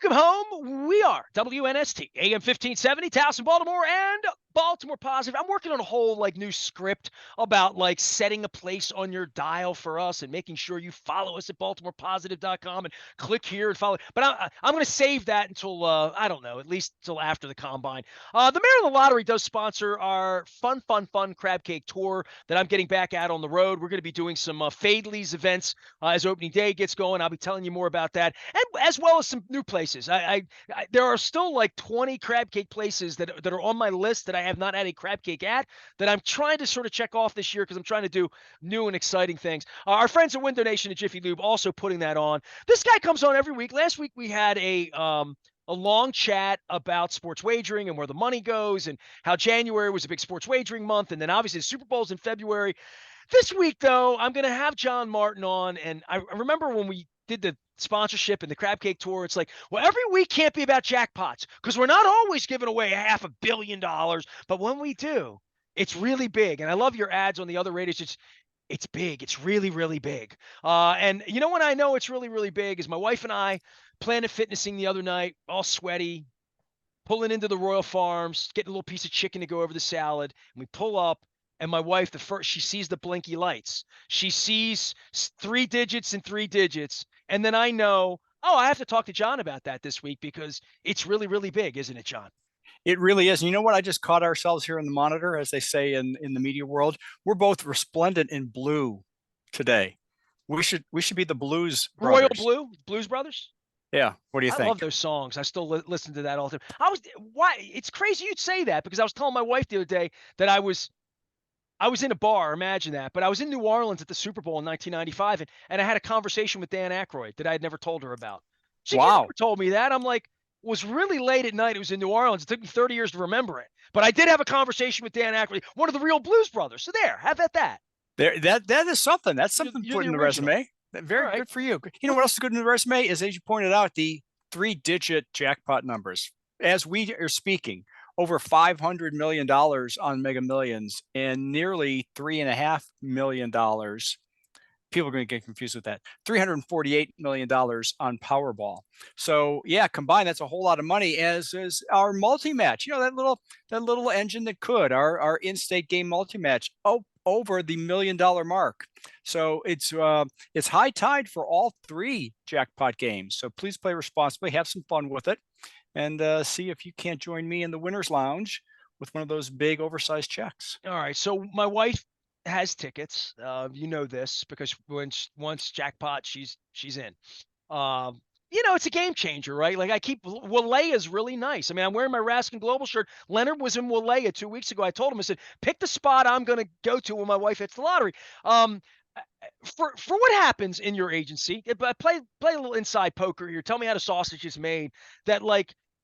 Welcome home. We are WNST, AM 1570, Towson, Baltimore, and Baltimore Positive. I'm working on a whole new script about setting a place on your dial for us and making sure you follow us at BaltimorePositive.com and click here and follow. But I'm going to save that until I don't know, at least until after the combine. The Maryland Lottery does sponsor our fun crab cake tour that I'm getting back out on the road. We're going to be doing some Fadley's events as opening day gets going. I'll be telling you more about that, and as well as some new places. There are still 20 crab cake places that are on my list that I have not had a crab cake at that I'm trying to sort of check off this year because I'm trying to do new and exciting things. Our friends at Window Nation and Jiffy Lube also putting that on. This guy comes on every week. Last week we had a long chat about sports wagering and where the money goes and how January was a big sports wagering month, and then obviously the Super Bowl's in February. This week, though, I'm going to have John Martin on, and I remember when we did the sponsorship and the crab cake tour, it's like, well, every week can't be about jackpots because we're not always giving away $500 million, but when we do, it's really big. And I love your ads on the other radios. It's big. It's really, really big. And you know when I know it's really, really big is my wife and I Planet Fitnessing the other night, all sweaty, pulling into the Royal Farms, getting a little piece of chicken to go over the salad, and we pull up. And my wife, she sees the blinky lights. She sees 3 digits and 3 digits. And then I know, I have to talk to John about that this week because it's really, really big, isn't it, John? It really is. And you know what? I just caught ourselves here in the monitor, as they say in the media world. We're both resplendent in blue today. We should be the Blues Royal Brothers. Blues Brothers? Yeah. What do you think? I love those songs. I still listen to that all the time. It's crazy you'd say that because I was telling my wife the other day that I was in a bar, imagine that, but I was in New Orleans at the Super Bowl in 1995, and I had a conversation with Dan Aykroyd that I had never told her about. She never told me that. I'm like, it was really late at night. It was in New Orleans. It took me 30 years to remember it. But I did have a conversation with Dan Aykroyd, one of the real Blues Brothers. So there, have at that. That is something. That's something to put in the resume. Very good for you. You know what else is good in the resume is, as you pointed out, the 3-digit jackpot numbers. As we are speaking, over $500 million on Mega Millions and nearly $3.5 million. People are going to get confused with that. $348 million on Powerball. So yeah, combined, that's a whole lot of money, as is our multi-match. You know, that little engine that could, our in-state game multi-match, over the $1 million mark. So it's high tide for all 3 jackpot games. So please play responsibly, have some fun with it, and see if you can't join me in the winner's lounge with one of those big oversized checks. All right. So my wife has tickets. You know this because once jackpot, she's in. It's a game changer, right? Like Walea is really nice. I mean, I'm wearing my Raskin Global shirt. Leonard was in Walea 2 weeks ago. I told him, I said, pick the spot I'm going to go to when my wife hits the lottery. For what happens in your agency, play a little inside poker here. Tell me how the sausage is made. That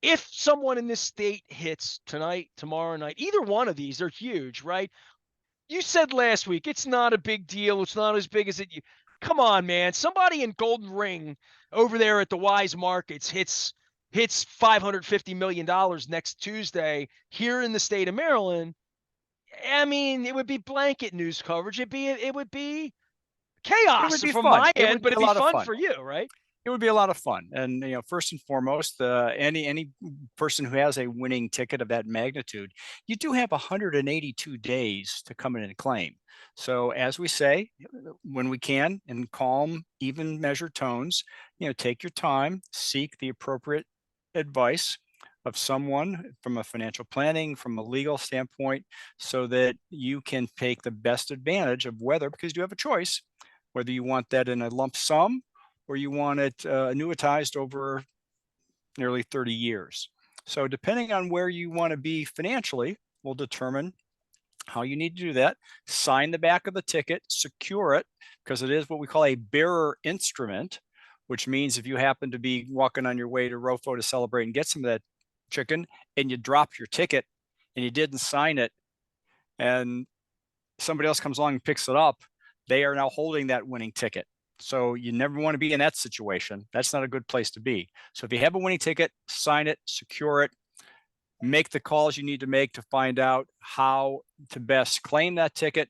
if someone in this state hits tonight, tomorrow night, either one of these, they're huge, right? You said last week it's not a big deal. It's not as big as it. Come on, man. Somebody in Golden Ring over there at the Wise Markets hits $550 million next Tuesday here in the state of Maryland. I mean, it would be blanket news coverage. It would be chaos from my end, but it'd be fun for you, right? It would be a lot of fun. And, first and foremost, any person who has a winning ticket of that magnitude, you do have 182 days to come in and claim. So as we say, when we can, in calm, even measured tones, take your time, seek the appropriate advice of someone from a financial planning, from a legal standpoint, so that you can take the best advantage of because you have a choice, whether you want that in a lump sum or you want it annuitized over nearly 30 years. So depending on where you want to be financially will determine how you need to do that. Sign the back of the ticket, secure it, because it is what we call a bearer instrument, which means if you happen to be walking on your way to Rofo to celebrate and get some of that chicken and you drop your ticket and you didn't sign it and somebody else comes along and picks it up, they are now holding that winning ticket. So you never want to be in that situation. That's not a good place to be. So if you have a winning ticket, sign it, secure it, make the calls you need to make to find out how to best claim that ticket.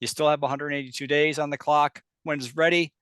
You still have 182 days on the clock. When it's ready,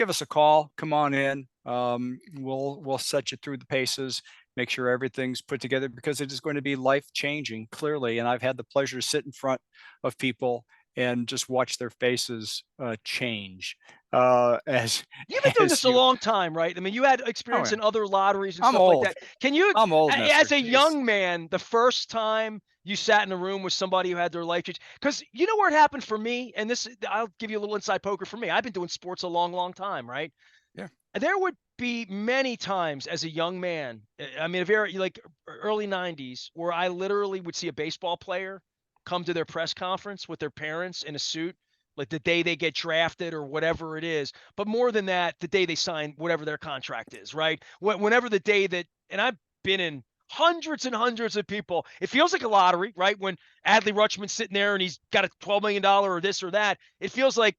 give us a call. Come on in. We'll set you through the paces, make sure everything's put together, because it is going to be life changing, clearly. And I've had the pleasure to sit in front of people and just watch their faces change as You've been doing as this a you. long time, right? I mean, you had Oh experience yeah, in other lotteries and I'm stuff like old. that. Can you, I'm old, Nestor. as a Jeez. young man, the first time you sat in a room with somebody who had their life change, because you know where it happened for me, and this, I'll give you a little inside poker for me. I've been doing sports a long, long time, right? Yeah. There would be many times as a young man, I mean, a very like early 90s, where I literally would see a baseball player come to their press conference with their parents in a suit, like the day they get drafted or whatever it is. But more than that, the day they sign whatever their contract is, right? Whenever the day that, and I've been in hundreds and hundreds of people, it feels like a lottery, right? When Adley Rutschman's sitting there and he's got a $12 million or this or that, it feels like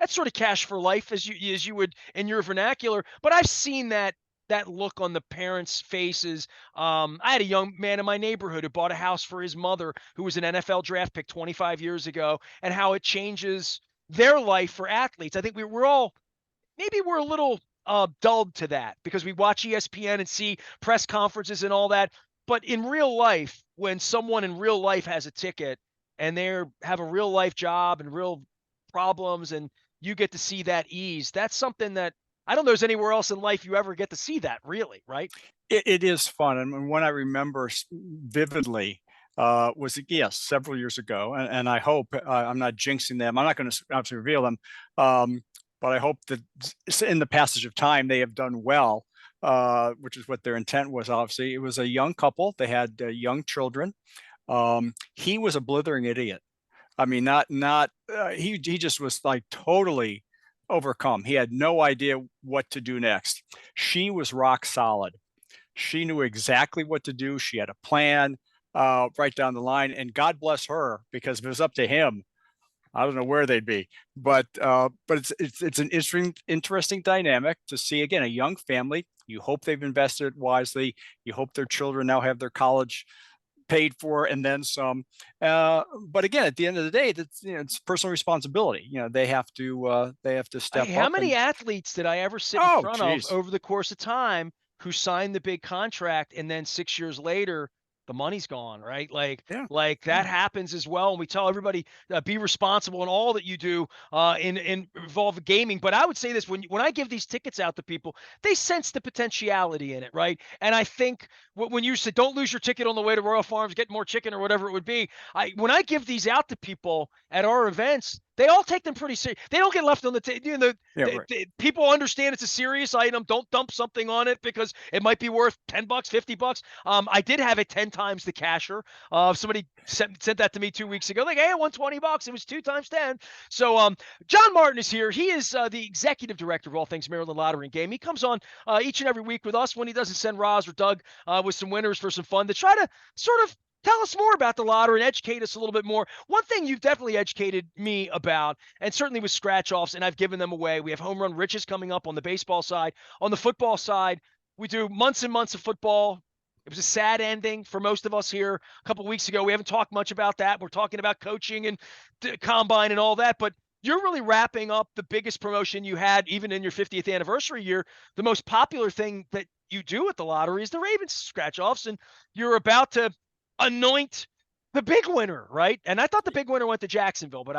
that's sort of cash for life as you would in your vernacular. But I've seen that look on the parents' faces. I had a young man in my neighborhood who bought a house for his mother, who was an NFL draft pick 25 years ago, and how it changes their life for athletes. I think we're all maybe we're a little dulled to that because we watch ESPN and see press conferences and all that. But in real life, when someone in real life has a ticket and they have a real life job and real problems, and you get to see that ease, that's something that I don't know there's anywhere else in life you ever get to see that really, right? It is fun, and one I remember vividly was, yes, several years ago, and I hope I'm not jinxing them. I'm not going to obviously reveal them, but I hope that in the passage of time they have done well, which is what their intent was. Obviously, it was a young couple. They had young children. He was a blithering idiot. I mean, not he just was like totally overcome. He had no idea what to do next. She was rock solid. She knew exactly what to do. She had a plan right down the line, and God bless her, because if it was up to him, I don't know where they'd be. But it's an interesting dynamic to see, again, a young family. You hope they've invested wisely. You hope their children now have their college paid for and then some. But again, at the end of the day, that's, it's personal responsibility. They have to step Hey, how up many and. athletes did I ever sit in Oh, front of geez. over the course of time who signed the big contract and then 6 years later the money's gone, right? Yeah, Like yeah. that happens as well. And we tell everybody be responsible in all that you do in involve gaming. But I would say this when I give these tickets out to people, they sense the potentiality in it, right? And I think when you said don't lose your ticket on the way to Royal Farms, get more chicken or whatever it would be, when I give these out to people at our events, they all take them pretty serious. They don't get left on the table. You know, Yeah, right. people understand it's a serious item. Don't dump something on it because it might be worth $10, $50. I did have it 10 times the casher. Somebody sent that to me 2 weeks ago. Like, hey, I won $20. It was 2 times 10. So, John Martin is here. He is the executive director of all things Maryland Lottery and Game. He comes on each and every week with us when he doesn't send Roz or Doug with some winners for some fun to try to sort of tell us more about the lottery and educate us a little bit more. One thing you've definitely educated me about, and certainly with scratch offs, and I've given them away. We have home run riches coming up on the baseball side. On the football side, we do months and months of football. It was a sad ending for most of us here a couple of weeks ago. We haven't talked much about that. We're talking about coaching and combine and all that, but you're really wrapping up the biggest promotion you had, even in your 50th anniversary year. The most popular thing that you do at the lottery is the Ravens scratch offs, and you're about to anoint the big winner, right? And I thought the big winner went to Jacksonville, but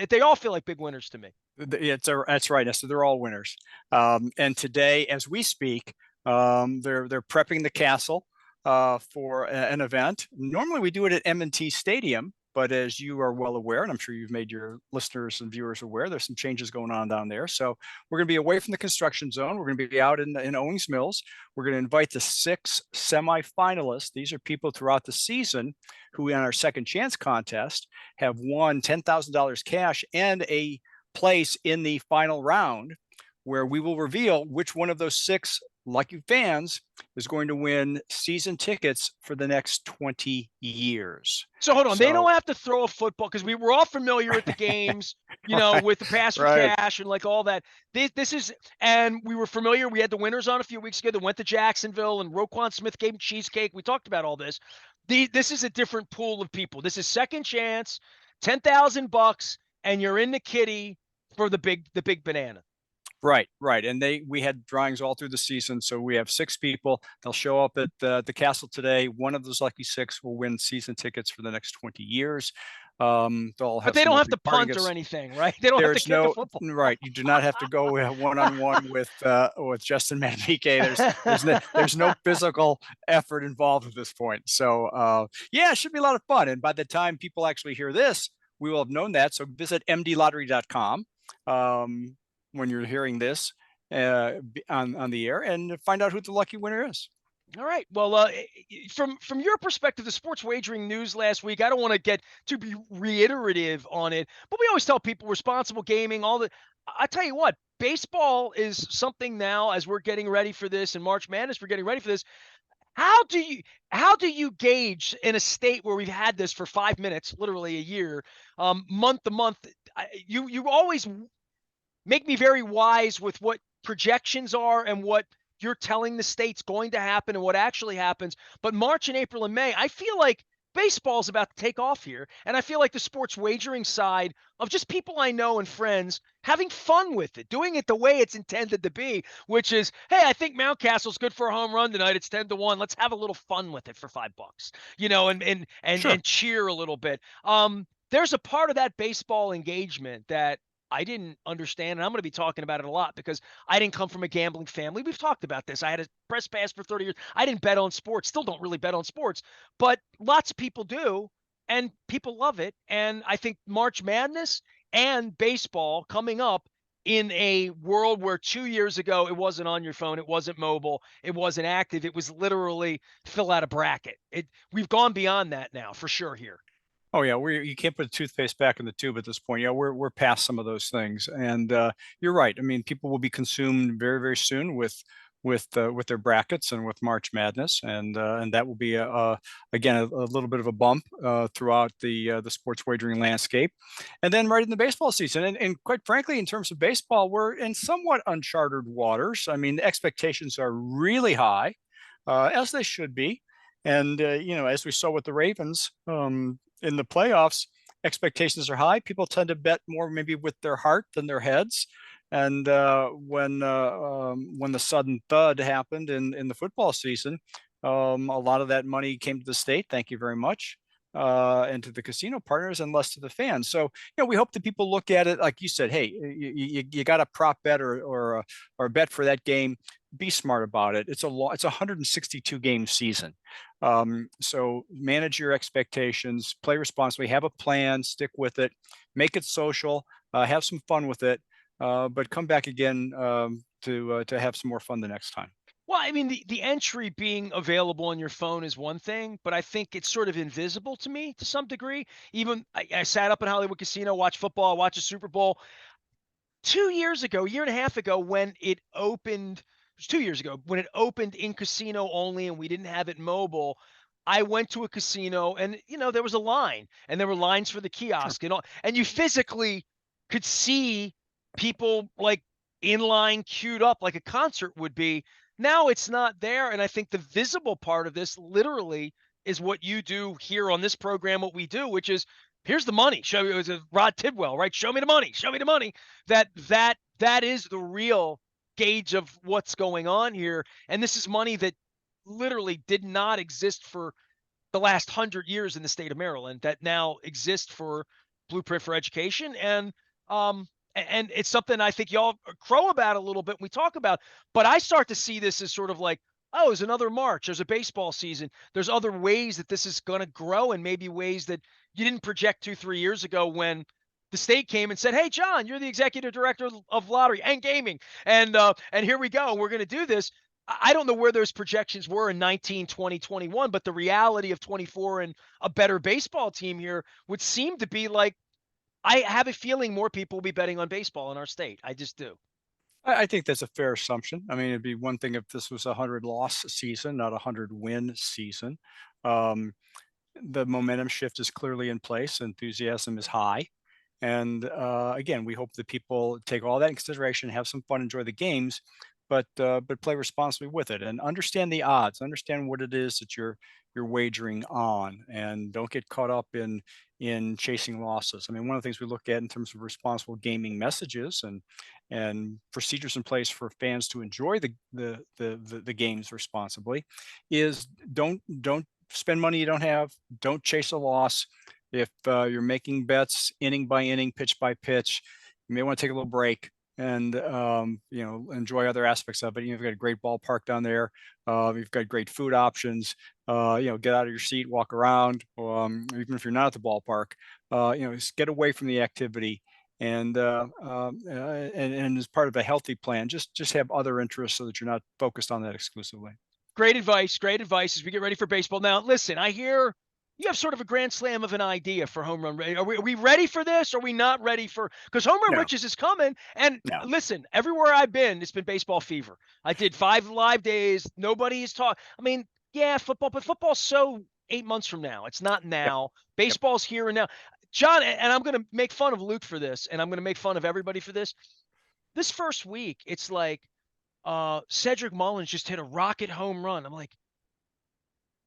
they all feel like big winners to me. That's right. So they're all winners. And today, as we speak, they're prepping the castle for an event. Normally, we do it at M&T Stadium, but as you are well aware, and I'm sure you've made your listeners and viewers aware, there's some changes going on down there. So we're going to be away from the construction zone. We're going to be out in Owings Mills. We're going to invite the 6 semifinalists. These are people throughout the season who, in our second chance contest, have won $10,000 cash and a place in the final round, where we will reveal which one of those 6 lucky fans is going to win season tickets for the next 20 years. So hold on, they So, don't have to throw a football because we were all familiar at the games, right, with the pass for right. cash and like all that. This is, and we were familiar. We had the winners on a few weeks ago that went to Jacksonville, and Roquan Smith gave them cheesecake. We talked about all this. This is a different pool of people. This is second chance, $10,000, and you're in the kitty for the big banana. Right, right. And we had drawings all through the season. So we have 6 people. They'll show up at the castle today. One of those lucky 6 will win season tickets for the next 20 years. They'll But have they some don't have lovely to parting punt or gifts. anything, right? They don't have to There's kick a no football. right. You do not have to go one on one with Justin Manrique. There's no physical effort involved at this point. So yeah, it should be a lot of fun. And by the time people actually hear this, we will have known that. So visit mdlottery.com when you're hearing this on the air and find out who the lucky winner is. All right. Well, from your perspective, the sports wagering news last week, I don't want to get to be reiterative on it, but we always tell people responsible gaming. All the, I tell you what, baseball is something now as we're getting ready for this, and March Madness, we're getting ready for this. How do you how do you gauge in a state where we've had this for 5 minutes, literally a year, month to month? You always make me very wise with what projections are and what you're telling the state's going to happen and what actually happens. But March and April and May, I feel like baseball's about to take off here. And I feel like the sports wagering side of just people I know and friends having fun with it, doing it the way it's intended to be, which is, hey, I think Mountcastle's good for a home run tonight. It's 10-1. Let's have a little fun with it for $5, Sure. and cheer a little bit. There's a part of that baseball engagement that I didn't understand, and I'm going to be talking about it a lot because I didn't come from a gambling family. We've talked about this. I had a press pass for 30 years. I didn't bet on sports, still don't really bet on sports, but lots of people do, and people love it. And I think March Madness and baseball coming up in a world where 2 years ago it wasn't on your phone, it wasn't mobile, it wasn't active, it was literally fill out a bracket. We've gone beyond that now for sure here. Oh yeah, we you can't put the toothpaste back in the tube at this point. Yeah, we're past some of those things, and you're right. I mean, people will be consumed very very soon with their brackets and with March Madness, and that will be again a little bit of a bump throughout the sports wagering landscape, and then right in the baseball season, and quite frankly, in terms of baseball, we're in somewhat uncharted waters. I mean, the expectations are really high, as they should be. And as we saw with the Ravens, in the playoffs, expectations are high. People tend to bet more maybe with their heart than their heads. And when the sudden thud happened in the football season, a lot of that money came to the state. Thank you very much. And to the casino partners and less to the fans. So, we hope that people look at it like you said. Hey, you got a prop bet or a bet for that game. Be smart about it. It's a 162 game season. So manage your expectations, play responsibly, have a plan, stick with it, make it social, have some fun with it, but come back again to have some more fun the next time. Well, I mean, the entry being available on your phone is one thing, but I think it's sort of invisible to me to some degree. Even I sat up in Hollywood Casino, watched football, watched a Super Bowl 2 years ago, a year and a half ago, when it opened. It was 2 years ago when it opened in casino only, and we didn't have it mobile. I went to a casino, and there was a line, and there were lines for the Sure. kiosk, and all, and you physically could see people like in line queued up like a concert would be. Now it's not there. And I think the visible part of this literally is what you do here on this program, what we do, which is here's the money. Show me, it was a Rod Tidwell, right? Show me the money. Show me the money. That is the real gauge of what's going on here. And this is money that literally did not exist for the last 100 years in the state of Maryland that now exist for Blueprint for Education. And it's something I think y'all crow about a little bit when we talk about, but I start to see this as sort of like, oh, there's another March. There's a baseball season. There's other ways that this is going to grow, and maybe ways that you didn't project 2, 3 years ago when the state came and said, hey, John, you're the executive director of lottery and gaming. And here we go. We're going to do this. I don't know where those projections were in 19, 20, 21, but the reality of 24 and a better baseball team here would seem to be like, I have a feeling more people will be betting on baseball in our state. I just do. I think that's a fair assumption. I mean, it'd be one thing if this was a 100 loss season, not a 100 win season. Um, the momentum shift is clearly in place. Enthusiasm is high. And again, we hope that people take all that in consideration, have some fun, enjoy the games, but play responsibly with it and understand the odds, understand what it is that you're wagering on, and don't get caught up in chasing losses. I mean, one of the things we look at in terms of responsible gaming messages and procedures in place for fans to enjoy the games responsibly is don't spend money you don't have. Don't chase a loss. If you're making bets inning by inning, pitch by pitch, you may want to take a little break and enjoy other aspects of it. You've got a great ballpark down there. You've got great food options. Get out of your seat, walk around. Even if you're not at the ballpark, just get away from the activity. And as part of a healthy plan, just have other interests so that you're not focused on that exclusively. Great advice. Great advice as we get ready for baseball. Now, listen, I hear you have sort of a grand slam of an idea for home run. Are we ready for this? Are we not ready for? Because home run No, riches is coming. And no. listen, everywhere I've been, it's been baseball fever. I did 5 live days. Nobody is talking. I mean, yeah, football, but football's so 8 months from now. It's not Yep, now. yep. Baseball's here and now. John, and I'm going to make fun of Luke for this, and I'm going to make fun of everybody for this. This first week, it's like Cedric Mullins just hit a rocket home run. I'm like,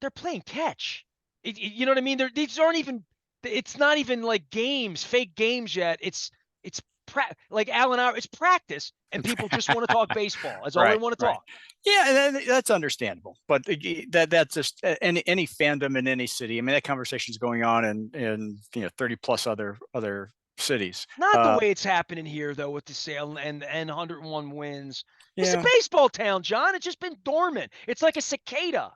they're playing catch. You know what I mean? These aren't even. It's not even like games, fake games yet. It's like Alan hour. It's practice, and people just want to talk baseball. That's all they Right, want to right. talk. Yeah, and that's understandable. But that's just any fandom in any city. I mean, that conversation is going on in 30 plus other cities. Not the way it's happening here though, with the sale and 101 wins. It's a Yeah. baseball town, John. It's just been dormant. It's like a cicada.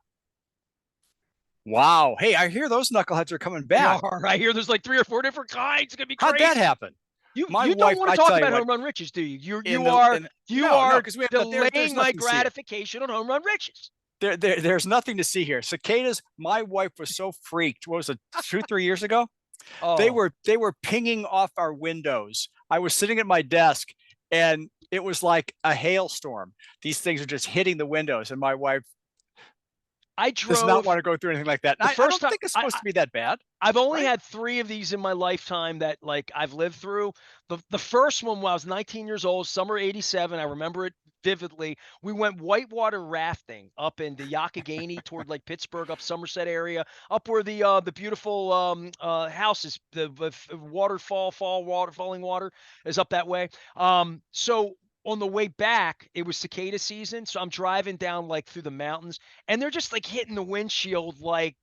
Wow. Hey, I hear those knuckleheads are coming They back. are. I hear there's like 3 or 4 different kinds. It's gonna be How'd that crazy. happen? You My you don't wife, want to I talk tell you about what, home run riches, do you? You in you the are in you no, are because we have there's delaying my nothing to see here. gratification on home run riches. There's nothing to see here. Cicadas. My wife was so freaked. What was it, 2, 3 years ago? They Oh, were they were pinging off our windows. I was sitting at my desk, and it was like a hailstorm. These things are just hitting the windows, and my wife I does not drove want to go through anything like that. the I first don't time. think it's supposed to be that bad, I've only right? had 3 of these in my lifetime that like I've lived through. The first one when I was 19 years old, summer '87. I remember it vividly. We went whitewater rafting up in the Yakagani toward like Pittsburgh, up Somerset area, up where the beautiful houses, the waterfall, falling water is up that way. So on the way back, it was cicada season, so I'm driving down like through the mountains, and they're just like hitting the windshield like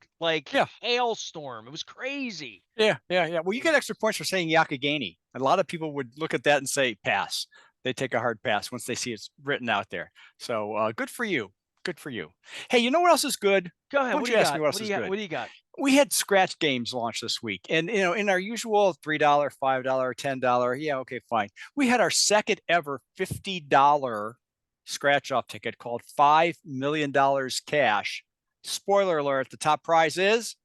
Yeah, hailstorm. It was crazy. yeah. Well, you get extra points for saying Yakagani. A lot of people would look at that and say pass. They take a hard pass once they see it's written out there. So good for you. Good for you. Hey, you know what else is good? Go ahead. Why What don't do you you ask me got? what What else do is you got? good? What do you got? We had scratch games launched this week, and in our usual $3, $5, $10, yeah, okay, fine. We had our second ever $50 scratch off ticket called $5 million cash. Spoiler alert: the top prize is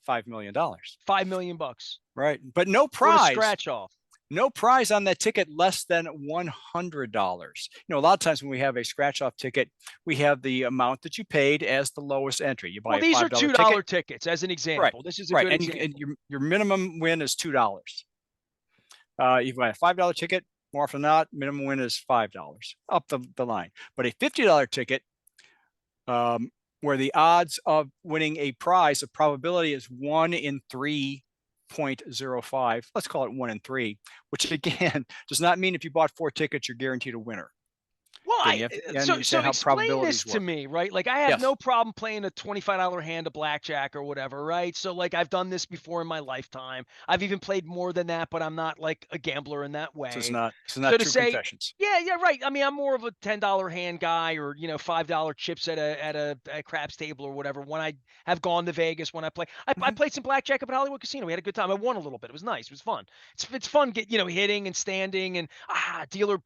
$5 million. 5 million bucks Right, but no for a prize. scratch off. No prize on that ticket less than $100. A lot of times when we have a scratch off ticket, we have the amount that you paid as the lowest entry. You buy Well, a these are $5 $2 ticket, tickets as an right, example. This is a right, good and example. your minimum win is $2. You buy a $5 ticket, more often than not, minimum win is $5 up the line. But a $50 ticket, where the odds of winning a prize, the probability is 1 in 3.05. Let's call it 1 in 3, which again does not mean if you bought 4 tickets, you're guaranteed a winner. Well, Again, you have to so understand how explain this probabilities to work. me, right? Like I have Yes. no problem playing a $25 hand of blackjack or whatever, right? So like I've done this before in my lifetime. I've even played more than that, but I'm not like a gambler in that way. This is So not to true say, confessions. yeah, yeah, right. I mean, I'm more of a $10 hand guy, or $5 chips at a craps table or whatever. When I have gone to Vegas, when I play, I Mm-hmm. played some blackjack up at Hollywood Casino. We had a good time. I won a little bit. It was nice. It was fun. It's fun hitting and standing and dealer,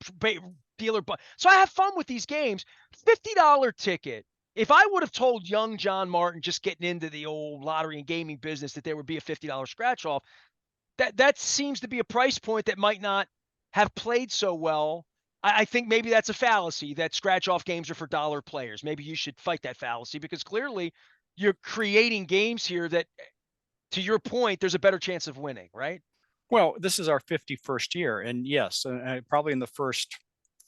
but so I have fun with these games. $50 ticket. If I would have told young John Martin just getting into the old lottery and gaming business that there would be a $50 scratch off, that seems to be a price point that might not have played so well. I think maybe that's a fallacy that scratch off games are for dollar players. Maybe you should fight that fallacy because clearly you're creating games here that, to your point, there's a better chance of winning, right? Well, this is our 51st year. And yes, probably in the first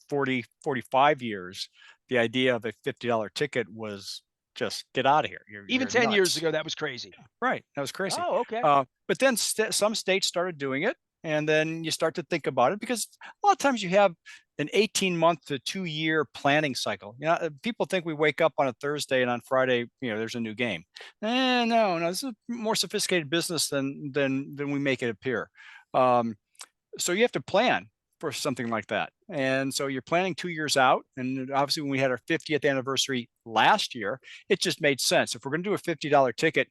40, 45 years, the idea of a $50 ticket was just get out of here. Even You're 10 years nuts. ago, that was crazy. Right. That was crazy. Oh, okay. But then some states started doing it. And then you start to think about it because a lot of times you have an 18-month to 2-year planning cycle. People think we wake up on a Thursday and on Friday, there's a new game. No, this is more sophisticated business than we make it appear. So you have to plan for something like that. And so you're planning 2 years out. And obviously, when we had our 50th anniversary last year, it just made sense. If we're going to do a $50 ticket,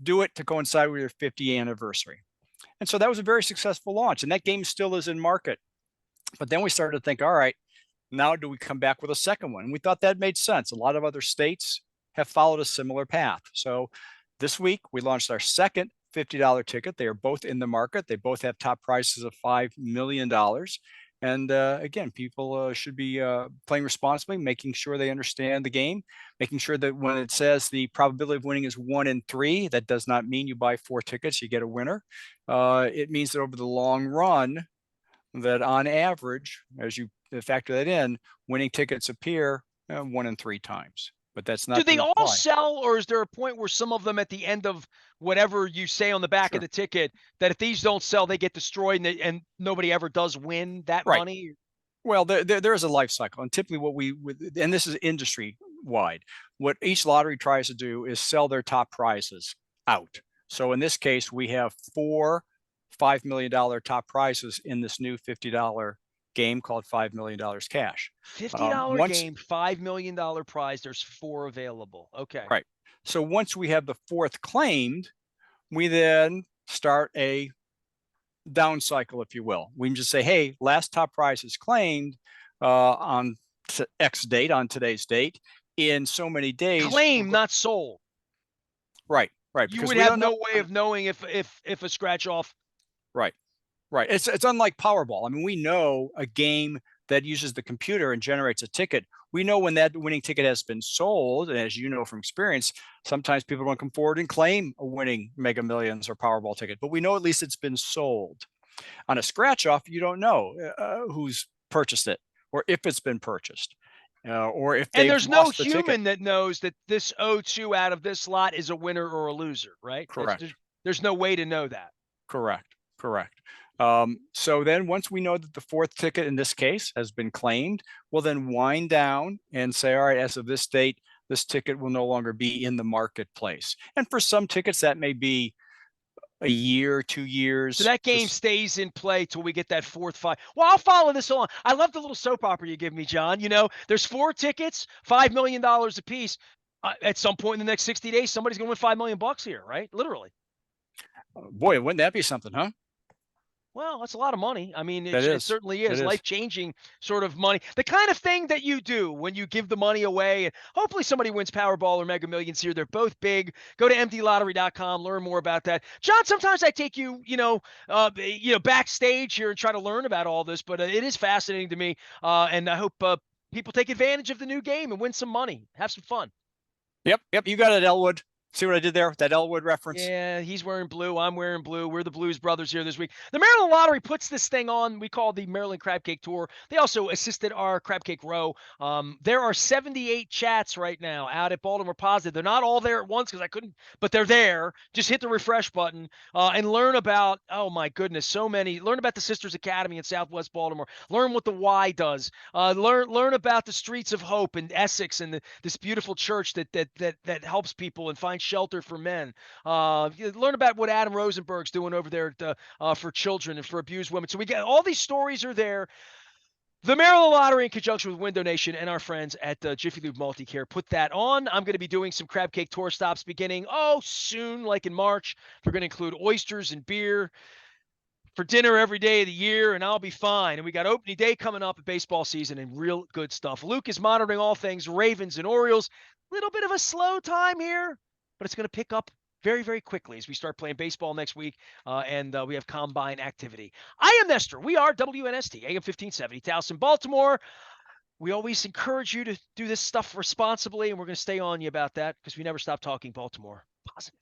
do it to coincide with your 50th anniversary. And so that was a very successful launch. And that game still is in market. But then we started to think, all right, now do we come back with a second one? And we thought that made sense. A lot of other states have followed a similar path. So this week, we launched our second $50 ticket. They are both in the market. They both have top prices of $5 million. And again, people should be playing responsibly, making sure they understand the game, making sure that when it says the probability of winning is 1 in 3, that does not mean you buy 4 tickets, you get a winner. It means that over the long run, that on average, as you factor that in, winning tickets appear 1 in 3 times. But that's Do not they the all reply. sell, or is there a point where some of them at the end of whatever you say on the back of Sure. the ticket, that if these don't sell, they get destroyed and nobody ever does win that Right. money? Well, there is a life cycle, and typically and this is industry wide, what each lottery tries to do is sell their top prizes out. So in this case, we have 4 $5 million top prizes in this new $50 game called $5 million cash. $50 Once game, $5 million prize. There's 4 available. Okay. Right. So once we have the 4th claimed, we then start a down cycle, if you will. We can just say, hey, last top prize is claimed on X date, on today's date. In so many days, Claim, not sold. right, You because would we have don't know. no way of knowing if a scratch off. Right, right. It's unlike Powerball. I mean, we know a game that uses the computer and generates a ticket. We know when that winning ticket has been sold, and as you know from experience, sometimes people don't come forward and claim a winning Mega Millions or Powerball ticket, but we know at least it's been sold. On a scratch off, you don't know who's purchased it or if it's been purchased or if And they've there's no lost the ticket. human that knows that this O2 out of this lot is a winner or a loser, right? Correct. There's no way to know that. Correct. Correct. So then once we know that the 4th ticket in this case has been claimed, we'll then wind down and say, all right, as of this date, this ticket will no longer be in the marketplace. And for some tickets, that may be a year, 2 So years. that game stays in play till we get that 4th five. Well, I'll follow this along. I love the little soap opera you give me, John. There's 4 tickets, $5 million a piece. At some point in the next 60 days, somebody's going to win $5 million here, right? Literally. Boy, wouldn't that be something, huh? Well, that's a lot of money. I mean, That it is. certainly That is is. life-changing sort of money. The kind of thing that you do when you give the money away, and hopefully somebody wins Powerball or Mega Millions here. They're both big. Go to mdlottery.com, learn more about that. John, sometimes I take you, backstage here and try to learn about all this, but it is fascinating to me, and I hope people take advantage of the new game and win some money, have some fun. Yep. You got it, Elwood. See what I did there? That Elwood reference? Yeah, he's wearing blue. I'm wearing blue. We're the Blues Brothers here this week. The Maryland Lottery puts this thing on. We call the Maryland Crab Cake Tour. They also assisted our Crab Cake Row. There are 78 chats right now out at Baltimore Positive. They're not all there at once because I couldn't, but they're there. Just hit the refresh button and learn about, oh my goodness, so many. Learn about the Sisters Academy in Southwest Baltimore. Learn what the Y does. Learn about the Streets of Hope in Essex and this beautiful church that helps people and finds shelter for men. Learn about what Adam Rosenberg's doing over there for children and for abused women. So we get all these stories are there. The Maryland Lottery, in conjunction with Window Nation and our friends at Jiffy Lube Multicare, put that on. I'm going to be doing some crab cake tour stops beginning soon, like in March. We're going to include oysters and beer for dinner every day of the year, and I'll be fine. And we got opening day coming up at baseball season and real good stuff. Luke is monitoring all things Ravens and Orioles. Little bit of a slow time here, but it's going to pick up very, very quickly as we start playing baseball next week and we have combine activity. I am Nestor. We are WNST, AM 1570, Towson, Baltimore. We always encourage you to do this stuff responsibly, and we're going to stay on you about that because we never stop talking Baltimore positive.